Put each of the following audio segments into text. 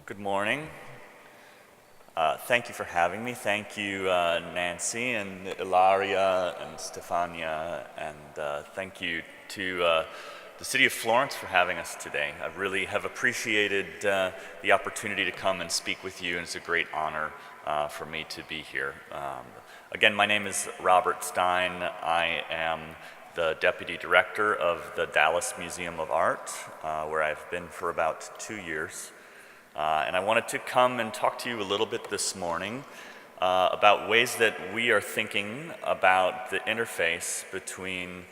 Good morning. Thank you for having me. Thank you, Nancy and Ilaria and Stefania, and thank you to the City of Florence for having us today. I really have appreciated the opportunity to come and speak with you, and it's a great honor for me to be here. Again, my name is Robert Stein. I am the Deputy Director of the Dallas Museum of Art, where I've been for about 2 years. And I wanted to come and talk to you a little bit this morning about ways that we are thinking about the interface between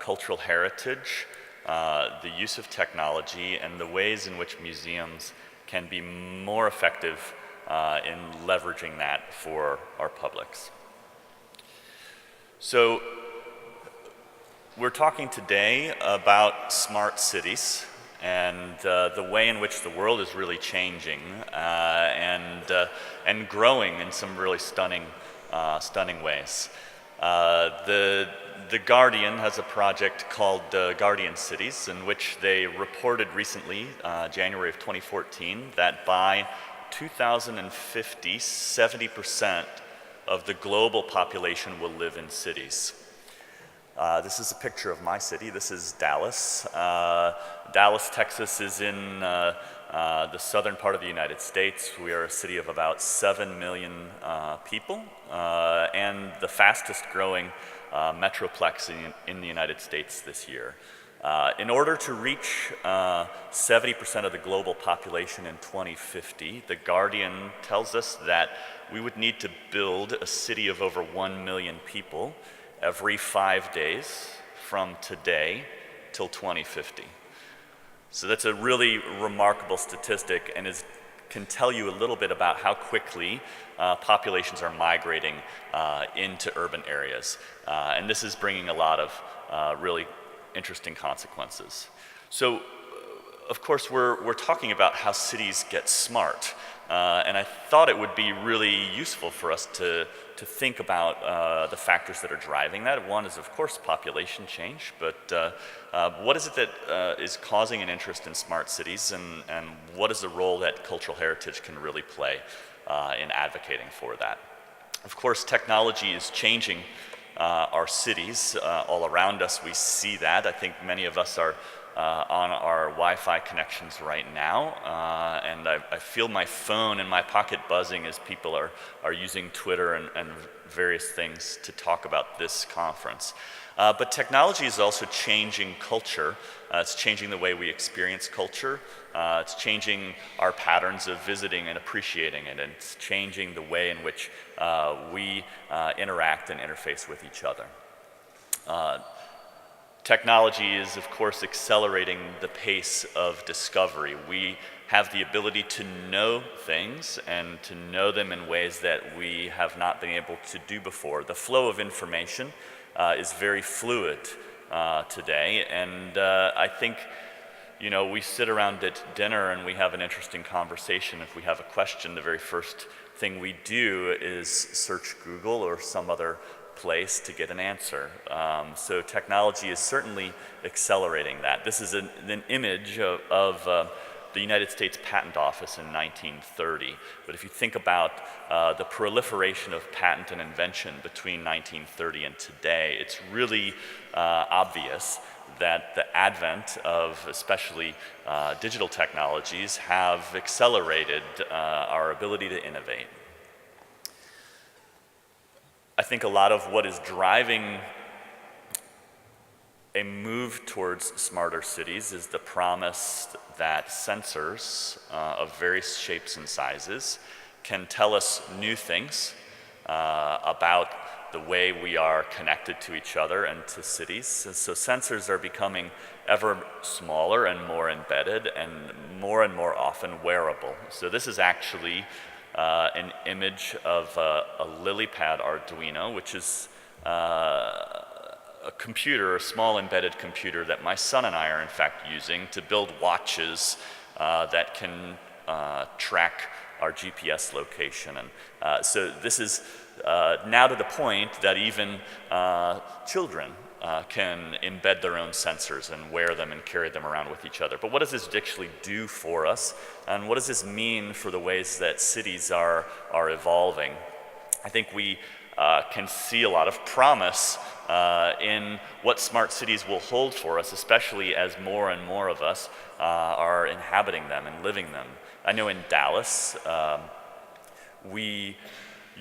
cultural heritage, the use of technology, and the ways in which museums can be more effective in leveraging that for our publics. So we're talking today about smart cities and the way in which the world is really changing and growing in some really stunning ways. The Guardian has a project called Guardian Cities, in which they reported recently, January of 2014, that by 2050, 70% of the global population will live in cities. This is a picture of my city. This is Dallas. Dallas, Texas is in the southern part of the United States. We are a city of about 7 million people and the fastest growing metroplex in the United States this year. In order to reach 70% of the global population in 2050, The Guardian tells us that we would need to build a city of over 1 million people every 5 days from today till 2050. So that's a really remarkable statistic, and can tell you a little bit about how quickly populations are migrating into urban areas. And this is bringing a lot of really interesting consequences. So, of course, we're talking about how cities get smart. And I thought it would be really useful for us to think about the factors that are driving that. One is, of course, population change, but what is it that is causing an interest in smart cities, and what is the role that cultural heritage can really play in advocating for that? Of course, technology is changing our cities all around us. We see that. I think many of us are on our Wi-Fi connections right now, and I feel my phone in my pocket buzzing as people are using Twitter and various things to talk about this conference. But technology is also changing culture. It's changing the way we experience culture. It's changing our patterns of visiting and appreciating it, and it's changing the way in which we interact and interface with each other. Technology is, of course, accelerating the pace of discovery. We have the ability to know things and to know them in ways that we have not been able to do before. The flow of information is very fluid today, and I think, you know, we sit around at dinner and we have an interesting conversation. If we have a question, the very first thing we do is search Google or some other place to get an answer. So technology is certainly accelerating that. This is an image of the United States Patent Office in 1930. But if you think about the proliferation of patent and invention between 1930 and today, it's really obvious that the advent of especially digital technologies have accelerated our ability to innovate. I think a lot of what is driving a move towards smarter cities is the promise that sensors of various shapes and sizes can tell us new things about the way we are connected to each other and to cities. And so sensors are becoming ever smaller and more embedded and more often wearable. So this is actually an image of a LilyPad Arduino, which is a computer, a small embedded computer that my son and I are in fact using to build watches that can track our GPS location. And so this is now to the point that even children can embed their own sensors and wear them and carry them around with each other. But what does this actually do for us? And what does this mean for the ways that cities are evolving? I think we can see a lot of promise in what smart cities will hold for us, especially as more and more of us are inhabiting them and living them. I know in Dallas, we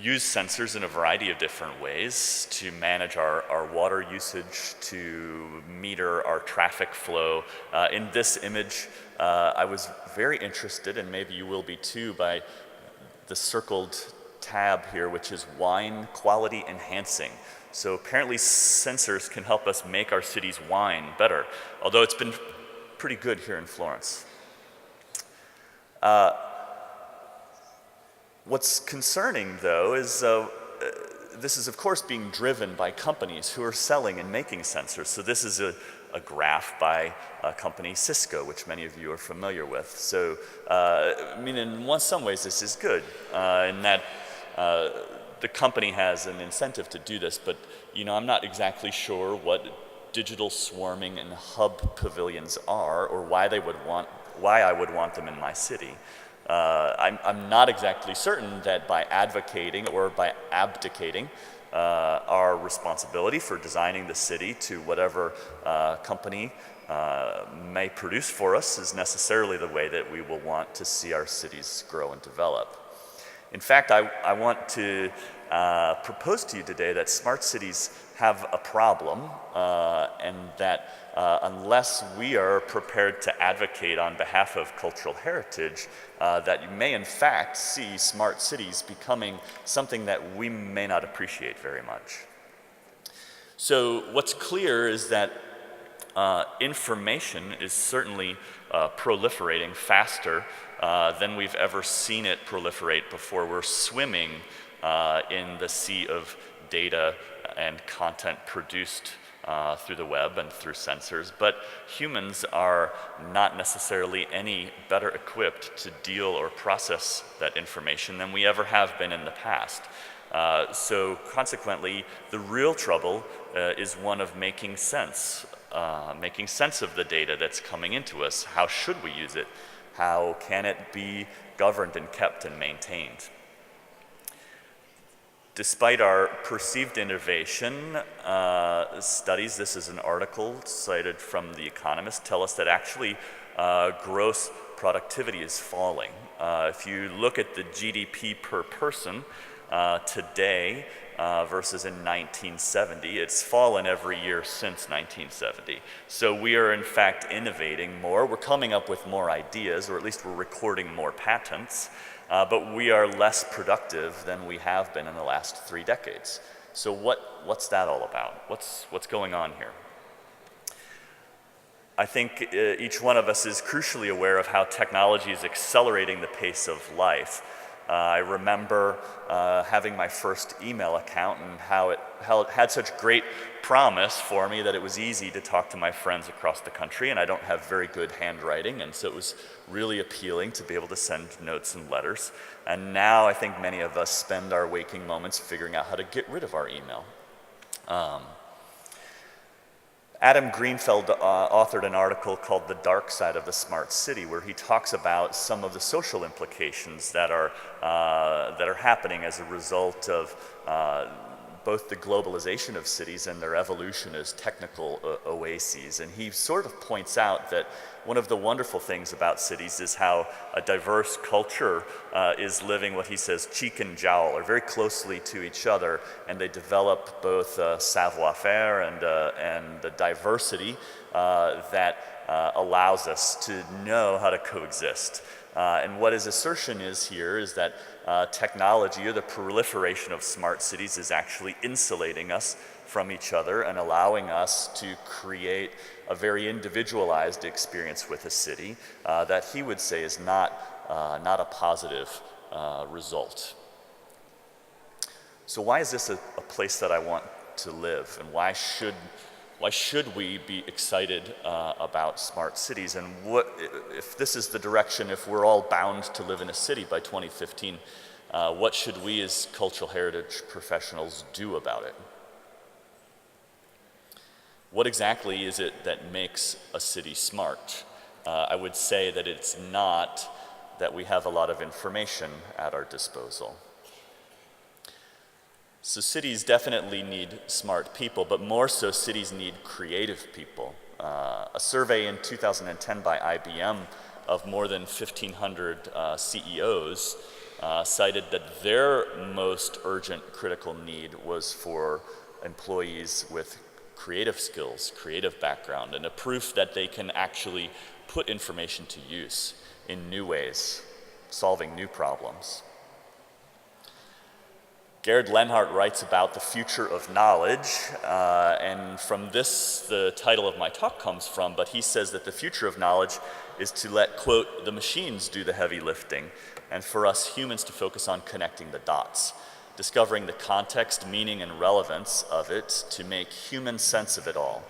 use sensors in a variety of different ways to manage our water usage, to meter our traffic flow. In this image, I was very interested, and maybe you will be too, by the circled tab here, which is wine quality enhancing. So apparently sensors can help us make our city's wine better, although it's been pretty good here in Florence. What's concerning, though, is this is, of course, being driven by companies who are selling and making sensors. So this is a graph by a company, Cisco, which many of you are familiar with. So, I mean, in some ways, this is good in that the company has an incentive to do this, but, you know, I'm not exactly sure what digital swarming and hub pavilions are, or why I would want them in my city. I'm not exactly certain that by advocating or by abdicating our responsibility for designing the city to whatever company may produce for us is necessarily the way that we will want to see our cities grow and develop. In fact, I want to propose to you today that smart cities have a problem, and that unless we are prepared to advocate on behalf of cultural heritage, that you may in fact see smart cities becoming something that we may not appreciate very much. So what's clear is that information is certainly proliferating faster than we've ever seen it proliferate before. We're swimming in the sea of data and content produced through the web and through sensors, but humans are not necessarily any better equipped to deal or process that information than we ever have been in the past. So consequently, the real trouble is one of making sense of the data that's coming into us. How should we use it? How can it be governed and kept and maintained? Despite our perceived innovation, studies, this is an article cited from The Economist, tell us that actually gross productivity is falling. If you look at the GDP per person today versus in 1970, it's fallen every year since 1970. So we are in fact innovating more. We're coming up with more ideas, or at least we're recording more patents. But we are less productive than we have been in the last 3 decades. So what's that all about? What's going on here? I think each one of us is crucially aware of how technology is accelerating the pace of life. I remember having my first email account and how it had such great promise for me that it was easy to talk to my friends across the country, and I don't have very good handwriting, and so it was really appealing to be able to send notes and letters. And now I think many of us spend our waking moments figuring out how to get rid of our email. Adam Greenfeld authored an article called The Dark Side of the Smart City, where he talks about some of the social implications that are happening as a result of both the globalization of cities and their evolution as technical oases. And he sort of points out that one of the wonderful things about cities is how a diverse culture is living what he says cheek and jowl, or very closely to each other, and they develop both savoir-faire and the diversity that allows us to know how to coexist. And what his assertion is here is that technology, or the proliferation of smart cities, is actually insulating us from each other and allowing us to create a very individualized experience with a city that he would say is not a positive result. So why is this a place that I want to live, and why should we be excited about smart cities? And what if this is the direction, if we're all bound to live in a city by 2015, what should we as cultural heritage professionals do about it? What exactly is it that makes a city smart? I would say that it's not that we have a lot of information at our disposal. So cities definitely need smart people, but more so cities need creative people. A survey in 2010 by IBM of more than 1,500 CEOs cited that their most urgent critical need was for employees with creative skills, creative background, and a proof that they can actually put information to use in new ways, solving new problems. Gerhard Lenhardt writes about the future of knowledge, and from this the title of my talk comes from, but he says that the future of knowledge is to let, quote, the machines do the heavy lifting, and for us humans to focus on connecting the dots, discovering the context, meaning, and relevance of it to make human sense of it all.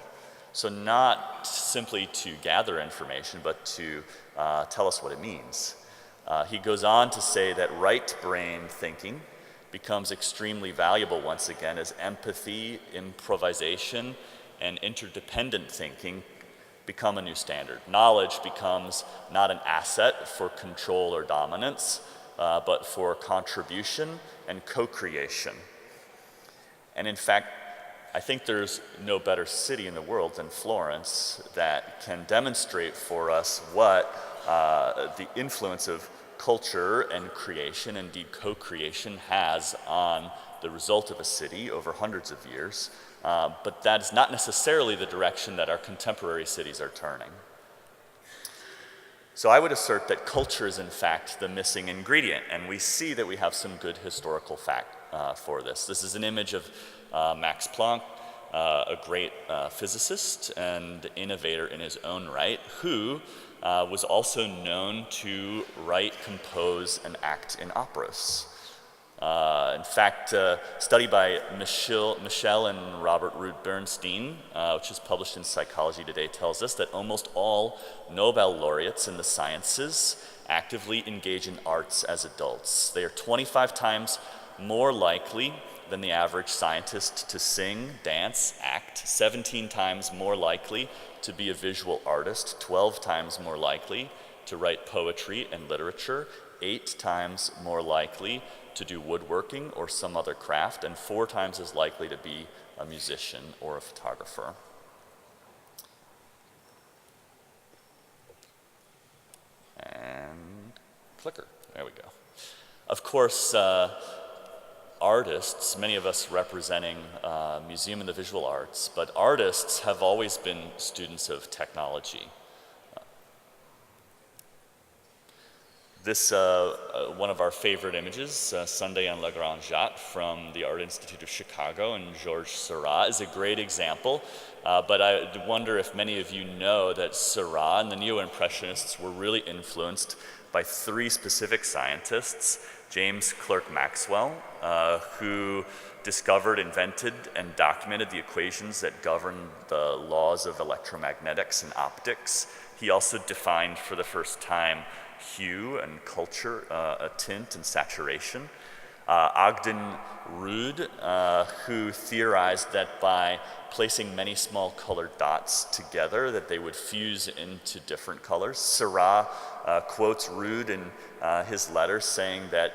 So not simply to gather information, but to tell us what it means. He goes on to say that right brain thinking becomes extremely valuable once again as empathy, improvisation, and interdependent thinking become a new standard. Knowledge becomes not an asset for control or dominance, but for contribution and co-creation. And in fact, I think there's no better city in the world than Florence that can demonstrate for us what the influence of culture and creation, indeed co-creation, has on the result of a city over hundreds of years. But that's not necessarily the direction that our contemporary cities are turning. So I would assert that culture is in fact the missing ingredient, and we see that we have some good historical fact for this. This is an image of Max Planck, a great physicist and innovator in his own right, who was also known to write, compose, and act in operas. In fact, a study by Michel and Robert Root Bernstein, which is published in Psychology Today, tells us that almost all Nobel laureates in the sciences actively engage in arts as adults. They are 25 times more likely than the average scientist to sing, dance, act, 17 times more likely to be a visual artist, 12 times more likely to write poetry and literature, 8 times more likely to do woodworking or some other craft, and 4 times as likely to be a musician or a photographer. And clicker, there we go. Of course, artists, many of us representing Museum and the Visual Arts, but artists have always been students of technology. This, one of our favorite images, Sunday on La Grande Jatte from the Art Institute of Chicago and Georges Seurat, is a great example. But I wonder if many of you know that Seurat and the Neo-Impressionists were really influenced by 3 specific scientists: James Clerk Maxwell, who discovered, invented, and documented the equations that govern the laws of electromagnetics and optics. He also defined for the first time hue and culture, a tint and saturation. Ogden Rood, who theorized that by placing many small colored dots together that they would fuse into different colors. Seurat quotes Rood in his letter saying that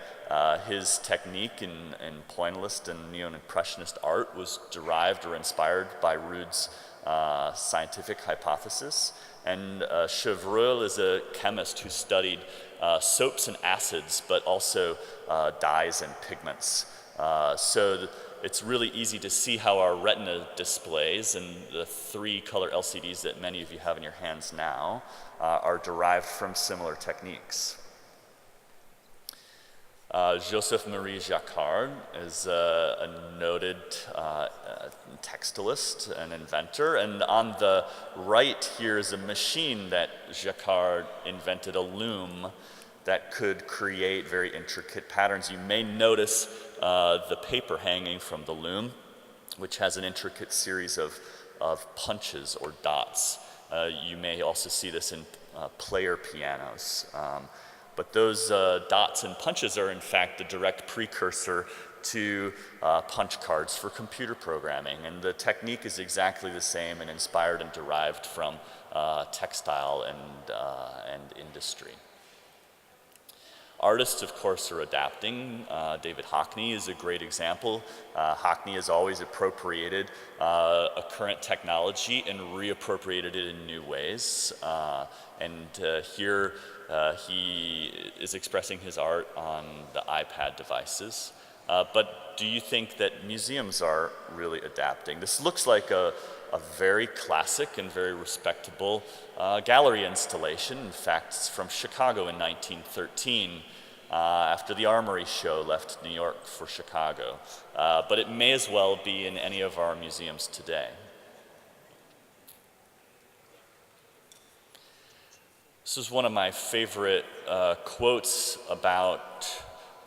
his technique in pointillist and neo-impressionist art was derived or inspired by Rood's scientific hypothesis. And Chevreul is a chemist who studied soaps and acids, but also dyes and pigments. So it's really easy to see how our retina displays and the 3 color LCDs that many of you have in your hands now are derived from similar techniques. Joseph Marie Jacquard is a noted textilist and inventor, and on the right here is a machine that Jacquard invented, a loom that could create very intricate patterns. You may notice the paper hanging from the loom, which has an intricate series of punches or dots. You may also see this in player pianos. But those dots and punches are in fact the direct precursor to punch cards for computer programming. And the technique is exactly the same and inspired and derived from textile and industry. Artists, of course, are adapting. David Hockney is a great example. Hockney has always appropriated a current technology and reappropriated it in new ways. Here he is expressing his art on the iPad devices. But do you think that museums are really adapting? This looks like a very classic and very respectable gallery installation. In fact, it's from Chicago in 1913, after the Armory show left New York for Chicago. But it may as well be in any of our museums today. This is one of my favorite quotes about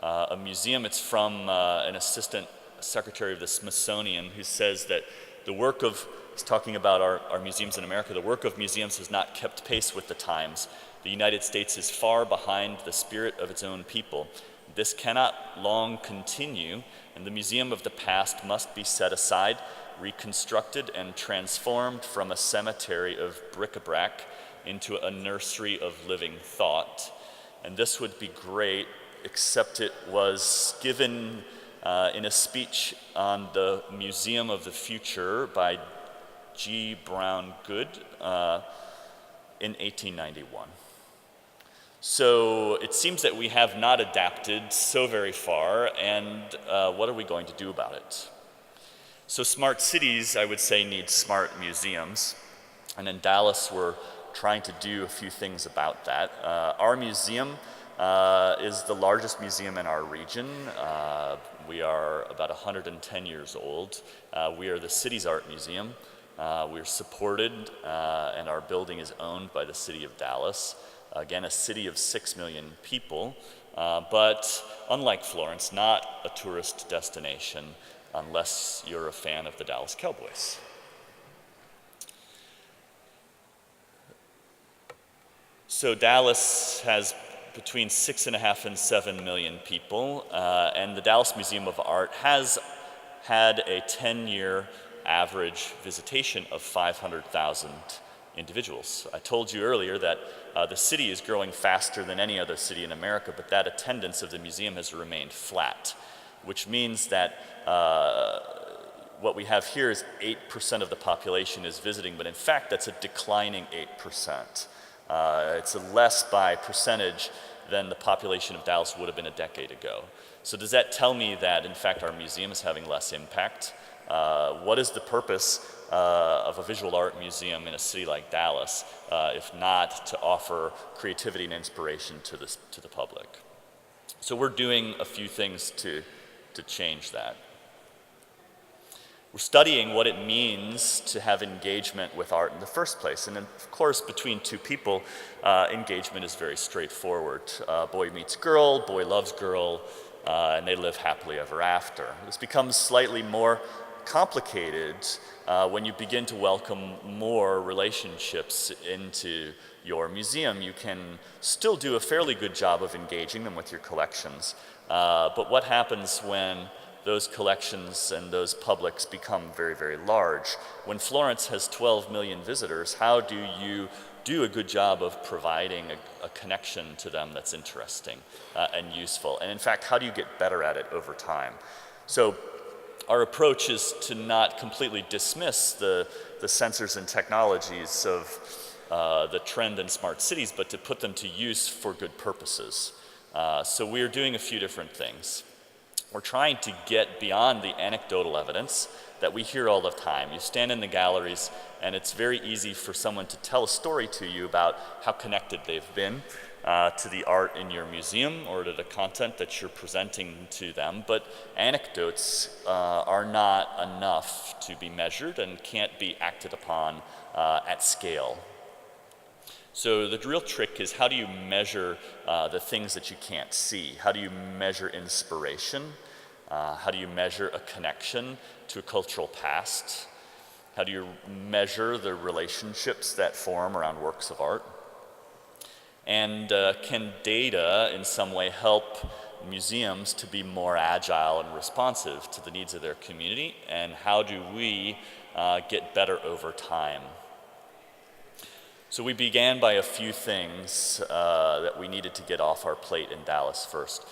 a museum. It's from an assistant secretary of the Smithsonian who says that the work of, he's talking about our museums in America, the work of museums has not kept pace with the times. The United States is far behind the spirit of its own people. This cannot long continue, and the museum of the past must be set aside, reconstructed, and transformed from a cemetery of bric-a-brac into a nursery of living thought. And this would be great, except it was given in a speech on the Museum of the Future by G. Brown Goode in 1891. So it seems that we have not adapted so very far, and what are we going to do about it? So smart cities, I would say, need smart museums. And in Dallas, we're trying to do a few things about that. Our museum is the largest museum in our region. We are about 110 years old. We are the city's art museum. We're supported and our building is owned by the city of Dallas. Again, a city of 6 million people, but unlike Florence, not a tourist destination unless you're a fan of the Dallas Cowboys. So Dallas has between 6.5 and 7 million people, and the Dallas Museum of Art has had a 10-year average visitation of 500,000 individuals. I told you earlier that the city is growing faster than any other city in America, but that attendance of the museum has remained flat, which means that what we have here is 8% of the population is visiting, but in fact that's a declining 8%. It's less by percentage than the population of Dallas would have been a decade ago. So does that tell me that in fact our museum is having less impact? What is the purpose of a visual art museum in a city like Dallas, if not to offer creativity and inspiration to the public? So we're doing a few things to change that. We're studying what it means to have engagement with art in the first place. And then, of course, between two people, engagement is very straightforward. Boy meets girl, boy loves girl, and they live happily ever after. This becomes slightly more complicated when you begin to welcome more relationships into your museum. You can still do a fairly good job of engaging them with your collections, but what happens when those collections and those publics become very, very large? When Florence has 12 million visitors, how do you do a good job of providing a connection to them that's interesting and useful? And in fact, how do you get better at it over time? So our approach is to not completely dismiss the sensors and technologies of the trend in smart cities, but to put them to use for good purposes. So we're doing a few different things. We're trying to get beyond the anecdotal evidence that we hear all the time. You stand in the galleries and it's very easy for someone to tell a story to you about how connected they've been to the art in your museum or to the content that you're presenting to them, but anecdotes are not enough to be measured and can't be acted upon at scale. So the real trick is, how do you measure the things that you can't see? How do you measure inspiration? How do you measure a connection to a cultural past? How do you measure the relationships that form around works of art? And can data in some way help museums to be more agile and responsive to the needs of their community? And how do we get better over time? So we began by a few things that we needed to get off our plate in Dallas first.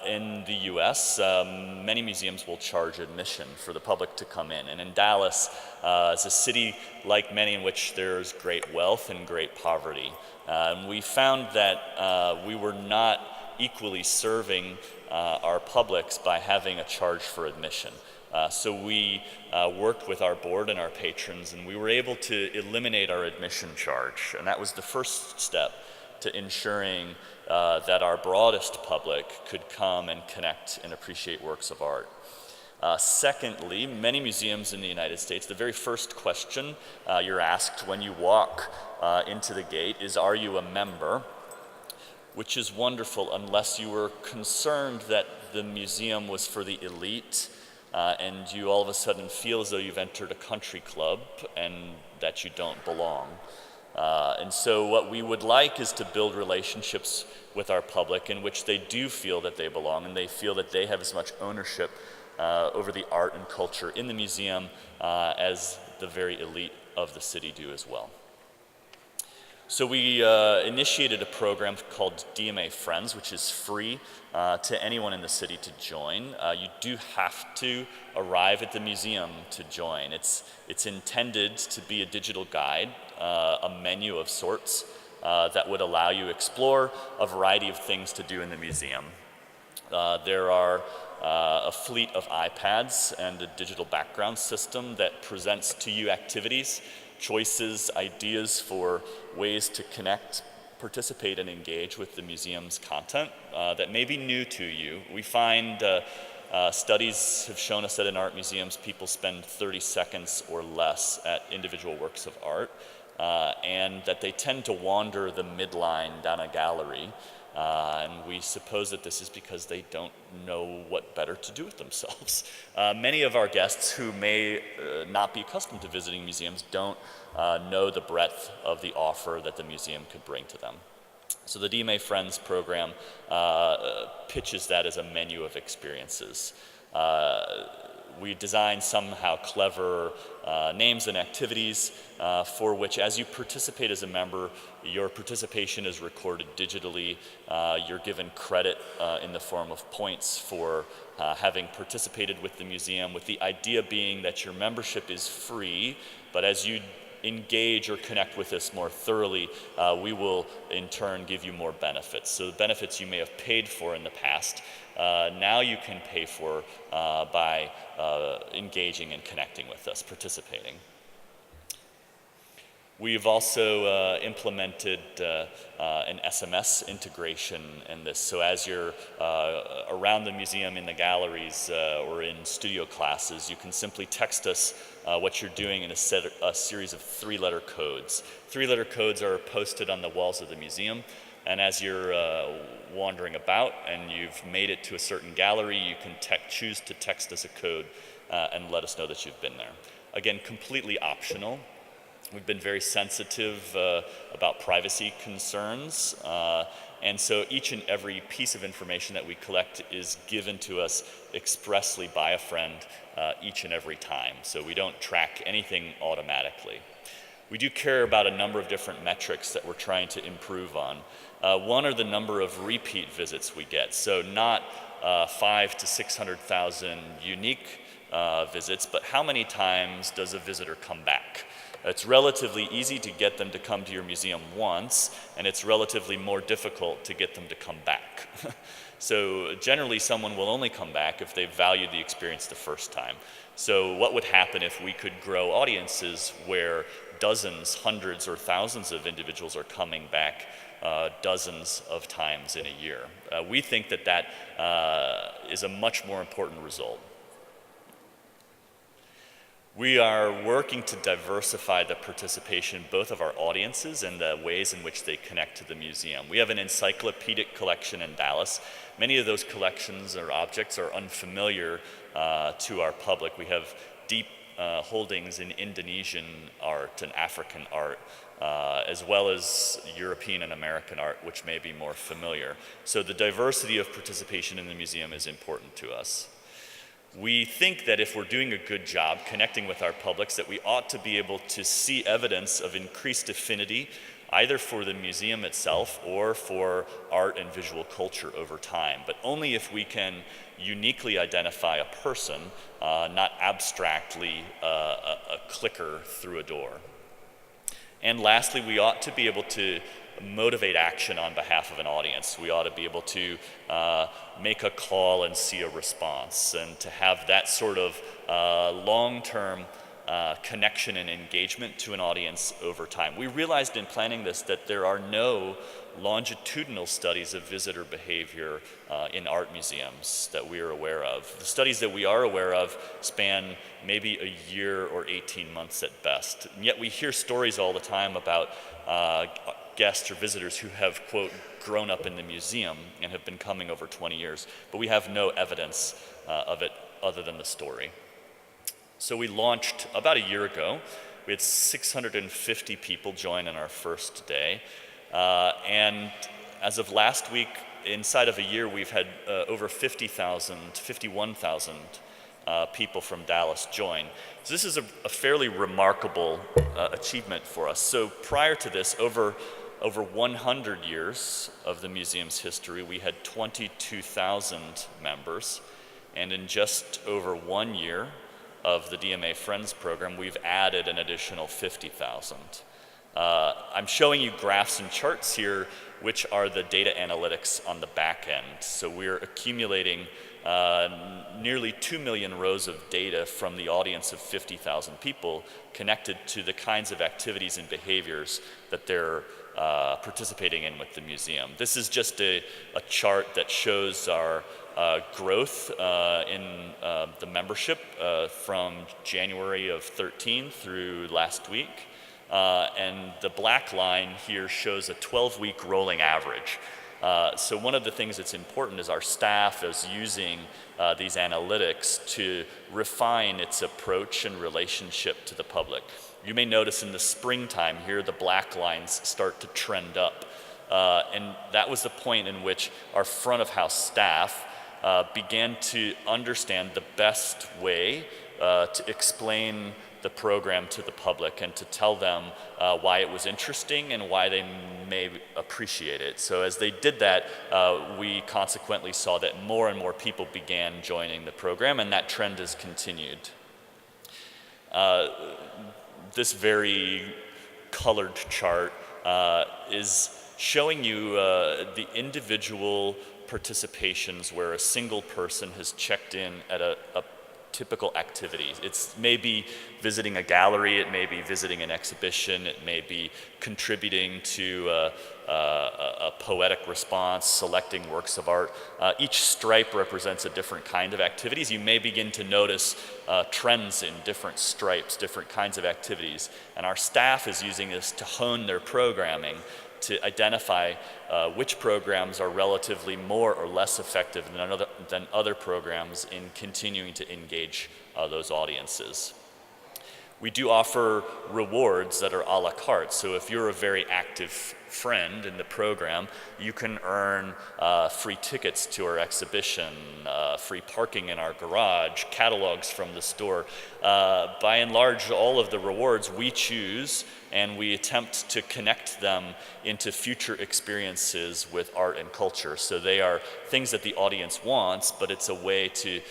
In the US, many museums will charge admission for the public to come in. And in Dallas, it's a city like many in which there's great wealth and great poverty. And we found that we were not equally serving our publics by having a charge for admission. So we worked with our board and our patrons, and we were able to eliminate our admission charge. And that was the first step to ensuring that our broadest public could come and connect and appreciate works of art. Secondly, many museums in the United States, the very first question you're asked when you walk into the gate is, are you a member? Which is wonderful unless you were concerned that the museum was for the elite and you all of a sudden feel as though you've entered a country club and that you don't belong. And so what we would like is to build relationships with our public in which they do feel that they belong and they feel that they have as much ownership over the art and culture in the museum as the very elite of the city do as well. So we initiated a program called DMA Friends, which is free to anyone in the city to join. You do have to arrive at the museum to join. It's intended to be a digital guide, a menu of sorts that would allow you to explore a variety of things to do in the museum. There are a fleet of iPads and a digital background system that presents to you activities, choices, ideas for ways to connect, participate, and engage with the museum's content that may be new to you. We find studies have shown us that in art museums, people spend 30 seconds or less at individual works of art, and that they tend to wander the midline down a gallery. And we suppose that this is because they don't know what better to do with themselves. Many of our guests who may not be accustomed to visiting museums don't know the breadth of the offer that the museum could bring to them. So the DMA Friends program pitches that as a menu of experiences. We designed somehow clever names and activities for which, as you participate as a member, your participation is recorded digitally. You're given credit in the form of points for having participated with the museum, with the idea being that your membership is free, but as you engage or connect with us more thoroughly, we will in turn give you more benefits. So the benefits you may have paid for in the past, now you can pay for by engaging and connecting with us, participating. We've also implemented an SMS integration in this. So as you're around the museum in the galleries or in studio classes, you can simply text us what you're doing in a series of 3-letter codes. 3-letter codes are posted on the walls of the museum. And as you're wandering about and you've made it to a certain gallery, you can choose to text us a code and let us know that you've been there. Again, completely optional. We've been very sensitive about privacy concerns, and so each and every piece of information that we collect is given to us expressly by a friend each and every time, so we don't track anything automatically. We do care about a number of different metrics that we're trying to improve on. One are the number of repeat visits we get, so not 500,000 to 600,000 unique visits, but how many times does a visitor come back? It's relatively easy to get them to come to your museum once, and it's relatively more difficult to get them to come back. So generally someone will only come back if they valued the experience the first time. So what would happen if we could grow audiences where dozens, hundreds, or thousands of individuals are coming back dozens of times in a year? We think that that is a much more important result. We are working to diversify the participation both of our audiences and the ways in which they connect to the museum. We have an encyclopedic collection in Dallas. Many of those collections or objects are unfamiliar to our public. We have deep holdings in Indonesian art and African art. as well as European and American art, which may be more familiar. So the diversity of participation in the museum is important to us. We think that if we're doing a good job connecting with our publics, that we ought to be able to see evidence of increased affinity either for the museum itself or for art and visual culture over time, but only if we can uniquely identify a person, not abstractly a clicker through a door. And lastly, we ought to be able to motivate action on behalf of an audience. We ought to be able to make a call and see a response, and to have that sort of long-term connection and engagement to an audience over time. We realized in planning this that there are no longitudinal studies of visitor behavior in art museums that we are aware of. The studies that we are aware of span maybe a year or 18 months at best. And yet we hear stories all the time about guests or visitors who have, quote, grown up in the museum and have been coming over 20 years, but we have no evidence of it other than the story. So we launched about a year ago. We had 650 people join on our first day. And as of last week, inside of a year, we've had over 51,000 people from Dallas join. So this is a fairly remarkable achievement for us. So prior to this, over 100 years of the museum's history, we had 22,000 members. And in just over 1 year of the DMA Friends program, we've added an additional 50,000. I'm showing you graphs and charts here, which are the data analytics on the back end. So we're accumulating nearly 2 million rows of data from the audience of 50,000 people connected to the kinds of activities and behaviors that they're participating in with the museum. This is just a chart that shows our growth in the membership from January of 13 through last week. And the black line here shows a 12-week rolling average. So one of the things that's important is our staff is using these analytics to refine its approach and relationship to the public. You may notice in the springtime here, the black lines start to trend up. And that was the point in which our front of house staff began to understand the best way to explain the program to the public and to tell them why it was interesting and why they may appreciate it. So as they did that, we consequently saw that more and more people began joining the program, and that trend has continued. This very colored chart is showing you the individual participations where a single person has checked in at a typical activity. It's maybe visiting a gallery, it may be visiting an exhibition, it may be contributing to a poetic response, selecting works of art. Each stripe represents a different kind of activities. You may begin to notice trends in different stripes, different kinds of activities. And our staff is using this to hone their programming to identify which programs are relatively more or less effective than other programs in continuing to engage those audiences. We do offer rewards that are a la carte. So if you're a very active friend in the program, you can earn free tickets to our exhibition, free parking in our garage, catalogs from the store. By and large, all of the rewards we choose, and we attempt to connect them into future experiences with art and culture. So they are things that the audience wants, but it's a way to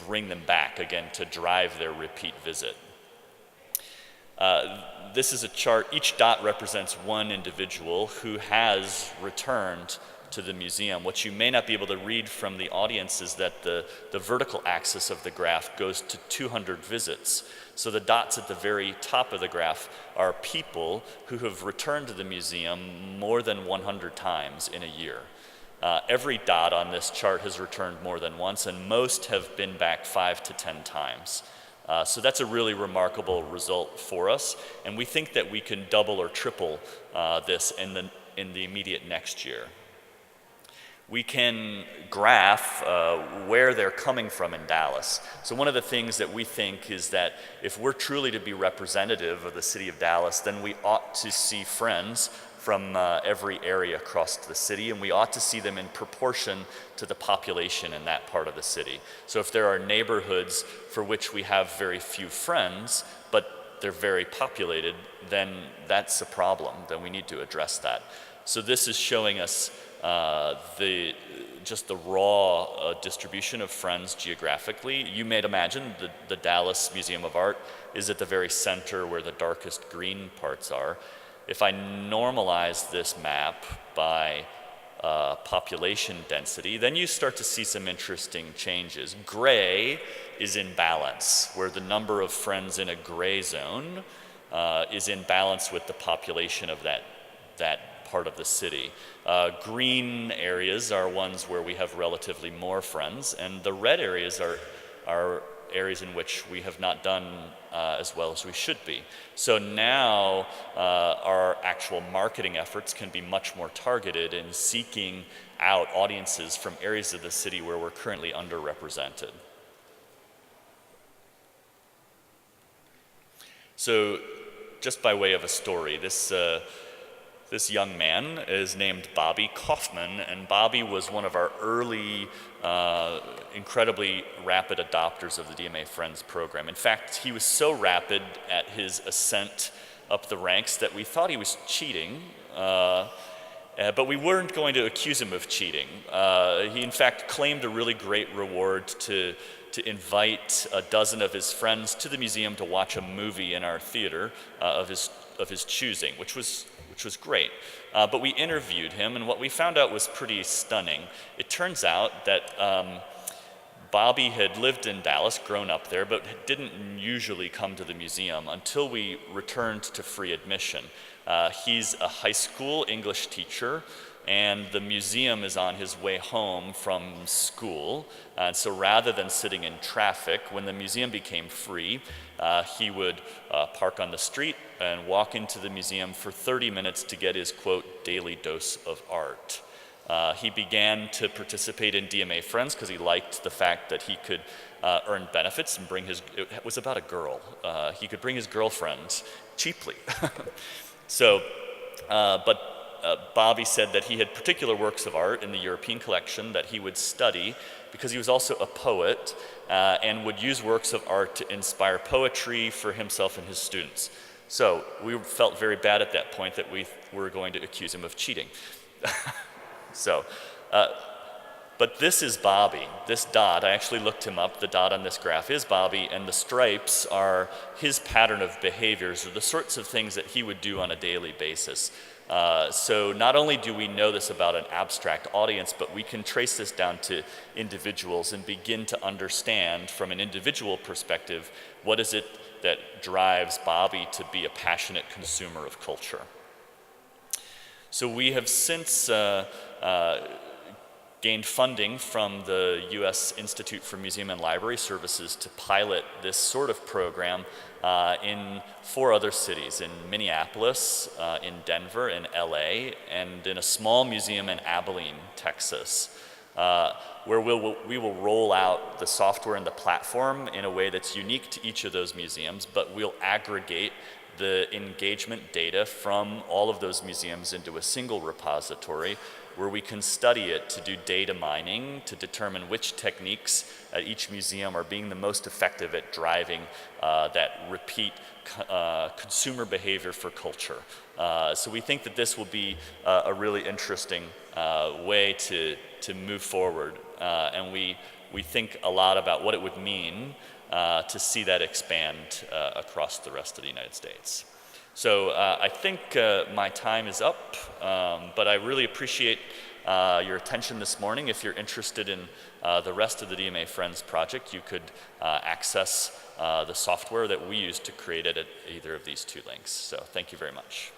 bring them back, again, to drive their repeat visit. This is a chart. Each dot represents one individual who has returned to the museum. What you may not be able to read from the audience is that the vertical axis of the graph goes to 200 visits. So the dots at the very top of the graph are people who have returned to the museum more than 100 times in a year. Every dot on this chart has returned more than once, and most have been back 5 to 10 times. So that's a really remarkable result for us, and we think that we can double or triple this in the immediate next year. we can graph where they're coming from in Dallas. So one of the things that we think is that if we're truly to be representative of the city of Dallas, then we ought to see friends from every area across the city, and we ought to see them in proportion to the population in that part of the city. So if there are neighborhoods for which we have very few friends, but they're very populated, then that's a problem, then we need to address that. So this is showing us just the raw distribution of friends geographically. You may imagine the Dallas Museum of Art is at the very center where the darkest green parts are. If I normalize this map by population density, then you start to see some interesting changes. Gray is in balance, where the number of friends in a gray zone is in balance with the population of that part of the city. Green areas are ones where we have relatively more friends, and the red areas are areas in which we have not done as well as we should be. So now our actual marketing efforts can be much more targeted in seeking out audiences from areas of the city where we're currently underrepresented. So just by way of a story, this young man is named Bobby Kaufman, and Bobby was one of our early, incredibly rapid adopters of the DMA Friends program. In fact, he was so rapid at his ascent up the ranks that we thought he was cheating, but we weren't going to accuse him of cheating. He in fact claimed a really great reward to invite a dozen of his friends to the museum to watch a movie in our theater of his choosing, which was great. But we interviewed him, and what we found out was pretty stunning. It turns out that Bobby had lived in Dallas, grown up there, but didn't usually come to the museum until we returned to free admission. He's a high school English teacher, and the museum is on his way home from school. And so rather than sitting in traffic, when the museum became free, he would park on the street and walk into the museum for 30 minutes to get his, quote, daily dose of art. He began to participate in DMA Friends because he liked the fact that he could earn benefits and it was about a girl. He could bring his girlfriend cheaply. Bobby said that he had particular works of art in the European collection that he would study because he was also a poet and would use works of art to inspire poetry for himself and his students. So we felt very bad at that point that we were going to accuse him of cheating. But this is Bobby. This dot, I actually looked him up, the dot on this graph is Bobby, and the stripes are his pattern of behaviors, or the sorts of things that he would do on a daily basis. So not only do we know this about an abstract audience, but we can trace this down to individuals and begin to understand from an individual perspective, what is it that drives Bobby to be a passionate consumer of culture. So we have since gained funding from the U.S. Institute for Museum and Library Services to pilot this sort of program in 4 other cities, in Minneapolis, in Denver, in LA, and in a small museum in Abilene, Texas, where we will roll out the software and the platform in a way that's unique to each of those museums, but we'll aggregate the engagement data from all of those museums into a single repository where we can study it to do data mining to determine which techniques at each museum are being the most effective at driving that repeat consumer behavior for culture. So we think that this will be a really interesting way to move forward, and we think a lot about what it would mean to see that expand across the rest of the United States. So I think my time is up, but I really appreciate your attention this morning. If you're interested in the rest of the DMA Friends project, you could access the software that we use to create it at either of these 2 links. So thank you very much.